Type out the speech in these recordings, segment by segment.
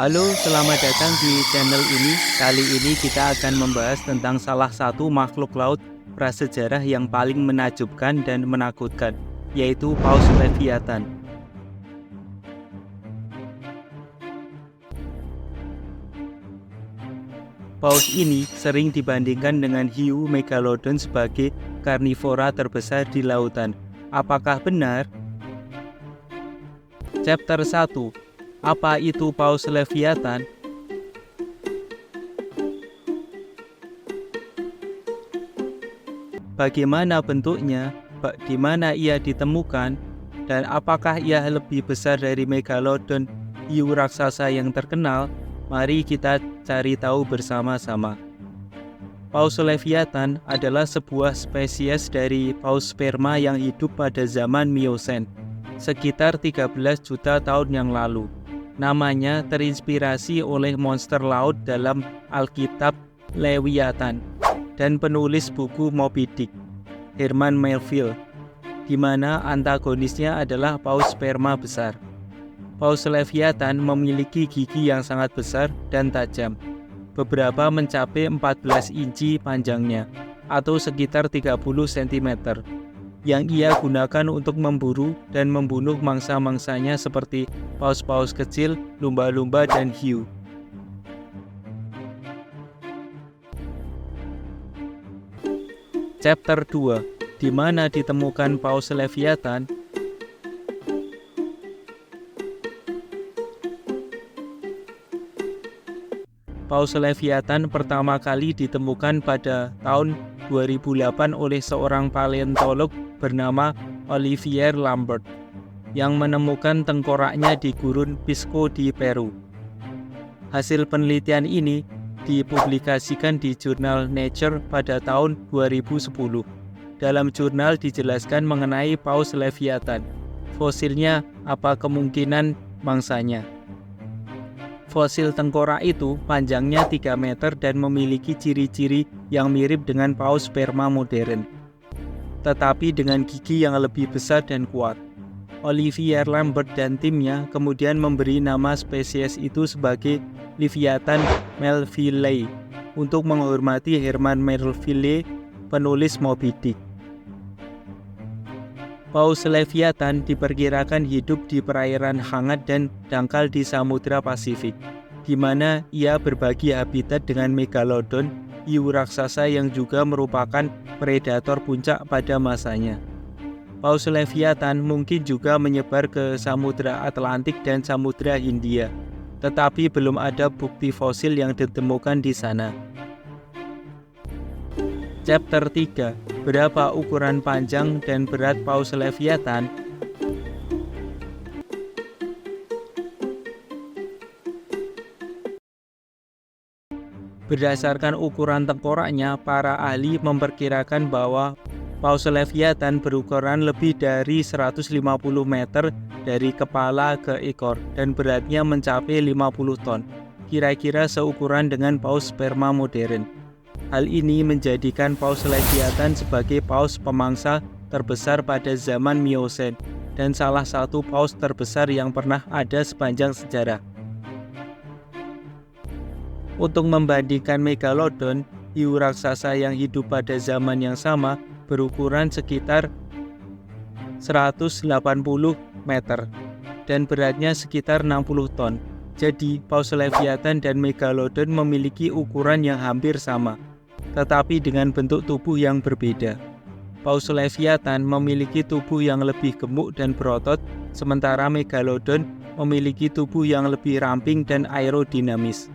Halo, selamat datang di channel ini. Kali ini kita akan membahas tentang salah satu makhluk laut prasejarah yang paling menakjubkan dan menakutkan, yaitu Paus Leviathan. Paus ini sering dibandingkan dengan hiu megalodon sebagai karnivora terbesar di lautan. Apakah benar? Chapter 1. Apa itu Paus Leviathan? Bagaimana bentuknya, di mana ia ditemukan, dan apakah ia lebih besar dari megalodon, hiu raksasa yang terkenal? Mari kita cari tahu bersama-sama. Paus Leviathan adalah sebuah spesies dari paus sperma yang hidup pada zaman Miosen, sekitar 13 juta tahun yang lalu. Namanya terinspirasi oleh monster laut dalam Alkitab Leviathan dan penulis buku Moby Dick, Herman Melville, di mana antagonisnya adalah paus sperma besar. Paus Leviathan memiliki gigi yang sangat besar dan tajam. Beberapa mencapai 14 inci panjangnya, atau sekitar 30 cm, yang ia gunakan untuk memburu dan membunuh mangsa-mangsanya seperti paus-paus kecil, lumba-lumba, dan hiu. Chapter 2. Di mana ditemukan Paus Leviathan? Paus Leviathan pertama kali ditemukan pada tahun 2008 oleh seorang paleontolog bernama Olivier Lambert yang menemukan tengkoraknya di gurun Pisco di Peru. Hasil penelitian ini dipublikasikan di jurnal Nature pada tahun 2010. Dalam jurnal dijelaskan mengenai Paus Leviathan. Fosilnya, apa kemungkinan mangsanya. Fosil tengkorak itu panjangnya 3 meter dan memiliki ciri-ciri yang mirip dengan paus sperma modern, tetapi dengan gigi yang lebih besar dan kuat. Olivier Lambert dan timnya kemudian memberi nama spesies itu sebagai Leviathan melvillei untuk menghormati Herman Melville, penulis Moby Dick. Paus Leviathan diperkirakan hidup di perairan hangat dan dangkal di Samudra Pasifik, di mana ia berbagi habitat dengan megalodon, hiu raksasa yang juga merupakan predator puncak pada masanya. Paus Leviathan mungkin juga menyebar ke Samudra Atlantik dan Samudra Hindia, tetapi belum ada bukti fosil yang ditemukan di sana. Chapter 3. Berapa ukuran panjang dan berat Paus Leviathan? Berdasarkan ukuran tengkoraknya, para ahli memperkirakan bahwa Paus Leviathan berukuran lebih dari 150 meter dari kepala ke ekor dan beratnya mencapai 50 ton, kira-kira seukuran dengan paus sperma modern. Hal ini menjadikan Paus Leviathan sebagai paus pemangsa terbesar pada zaman Miosen dan salah satu paus terbesar yang pernah ada sepanjang sejarah. Untuk membandingkan megalodon, hiu raksasa yang hidup pada zaman yang sama berukuran sekitar 180 meter dan beratnya sekitar 60 ton. Jadi, Paus Leviathan dan megalodon memiliki ukuran yang hampir sama, tetapi dengan bentuk tubuh yang berbeda. Paus Leviathan memiliki tubuh yang lebih gemuk dan berotot, sementara megalodon memiliki tubuh yang lebih ramping dan aerodinamis.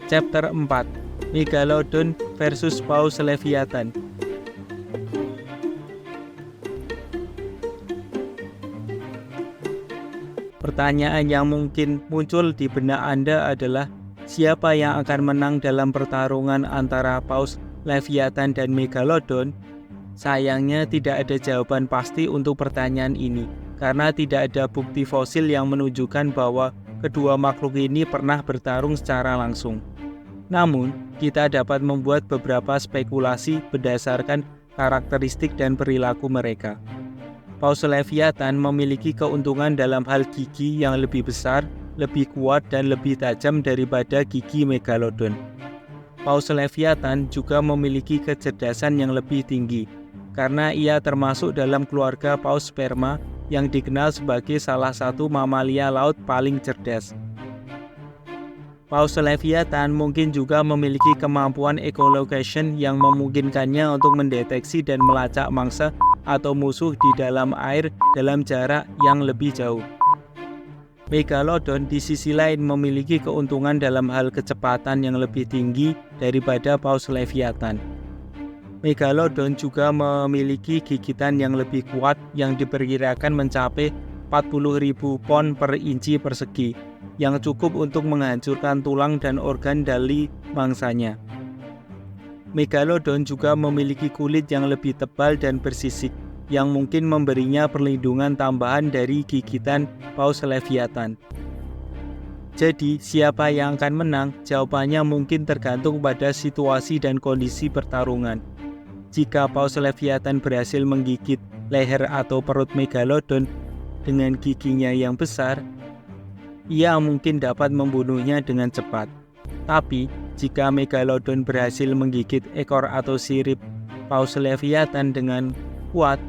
Chapter 4. Megalodon versus Paus Leviathan. Pertanyaan yang mungkin muncul di benak Anda adalah, siapa yang akan menang dalam pertarungan antara Paus Leviathan dan megalodon? Sayangnya tidak ada jawaban pasti untuk pertanyaan ini, karena tidak ada bukti fosil yang menunjukkan bahwa kedua makhluk ini pernah bertarung secara langsung. Namun, kita dapat membuat beberapa spekulasi berdasarkan karakteristik dan perilaku mereka. Paus Leviathan memiliki keuntungan dalam hal gigi yang lebih besar, lebih kuat dan lebih tajam daripada gigi Megalodon. Paus Leviathan juga memiliki kecerdasan yang lebih tinggi, karena ia termasuk dalam keluarga paus sperma yang dikenal sebagai salah satu mamalia laut paling cerdas. Paus Leviathan mungkin juga memiliki kemampuan echolocation yang memungkinkannya untuk mendeteksi dan melacak mangsa atau musuh di dalam air dalam jarak yang lebih jauh. Megalodon di sisi lain memiliki keuntungan dalam hal kecepatan yang lebih tinggi daripada Paus Leviathan. Megalodon juga memiliki gigitan yang lebih kuat yang diperkirakan mencapai 40.000 pon per inci persegi, yang cukup untuk menghancurkan tulang dan organ dari mangsanya. Megalodon juga memiliki kulit yang lebih tebal dan bersisik, yang mungkin memberinya perlindungan tambahan dari gigitan Paus Leviathan. Jadi, siapa yang akan menang? Jawabannya mungkin tergantung pada situasi dan kondisi pertarungan. Jika Paus Leviathan berhasil menggigit leher atau perut Megalodon dengan giginya yang besar, ia mungkin dapat membunuhnya dengan cepat. Tapi, jika Megalodon berhasil menggigit ekor atau sirip Paus Leviathan dengan kuat,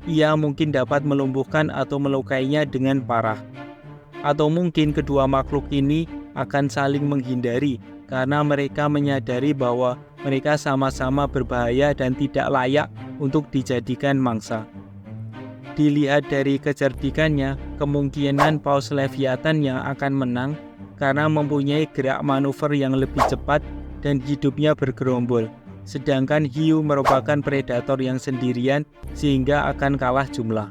ia mungkin dapat melumpuhkan atau melukainya dengan parah. Atau mungkin kedua makhluk ini akan saling menghindari karena mereka menyadari bahwa mereka sama-sama berbahaya dan tidak layak untuk dijadikan mangsa. Dilihat dari kecerdikannya, kemungkinan Paus Leviathan yang akan menang karena mempunyai gerak manuver yang lebih cepat dan hidupnya bergerombol. Sedangkan hiu merupakan predator yang sendirian sehingga akan kalah jumlah.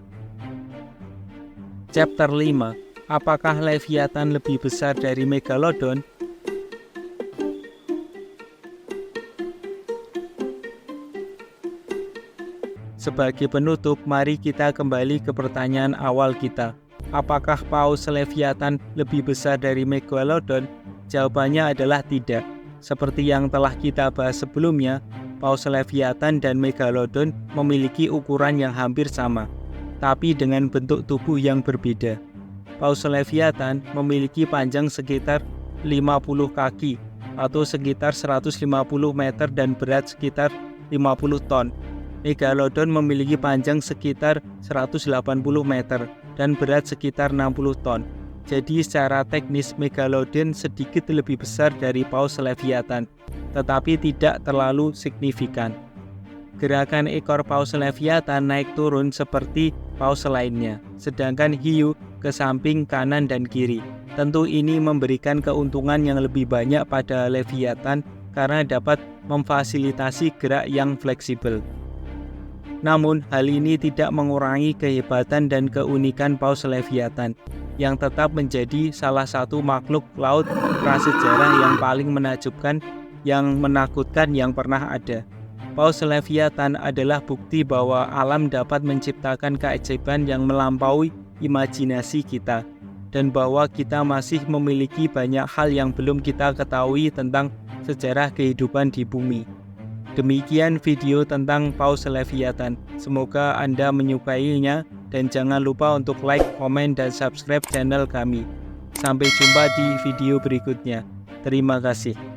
Chapter 5. Apakah Leviathan lebih besar dari Megalodon? Sebagai penutup, mari kita kembali ke pertanyaan awal kita. Apakah Paus Leviathan lebih besar dari Megalodon? Jawabannya adalah tidak. Seperti yang telah kita bahas sebelumnya, Paus Leviathan dan Megalodon memiliki ukuran yang hampir sama, tapi dengan bentuk tubuh yang berbeda. Paus Leviathan memiliki panjang sekitar 50 kaki atau sekitar 150 meter dan berat sekitar 50 ton. Megalodon memiliki panjang sekitar 180 meter dan berat sekitar 60 ton. Jadi secara teknis Megalodon sedikit lebih besar dari Paus Leviathan, tetapi tidak terlalu signifikan. Gerakan ekor Paus Leviathan naik turun seperti paus lainnya, sedangkan hiu ke samping kanan dan kiri. Tentu ini memberikan keuntungan yang lebih banyak pada Leviathan karena dapat memfasilitasi gerak yang fleksibel. Namun, hal ini tidak mengurangi kehebatan dan keunikan Paus Leviathan, yang tetap menjadi salah satu makhluk laut prasejarah yang paling menakjubkan, yang menakutkan yang pernah ada. Paus Leviathan adalah bukti bahwa alam dapat menciptakan keajaiban yang melampaui imajinasi kita, dan bahwa kita masih memiliki banyak hal yang belum kita ketahui tentang sejarah kehidupan di bumi. Demikian video tentang Paus Leviathan. Semoga Anda menyukainya dan jangan lupa untuk like, komen, dan subscribe channel kami. Sampai jumpa di video berikutnya. Terima kasih.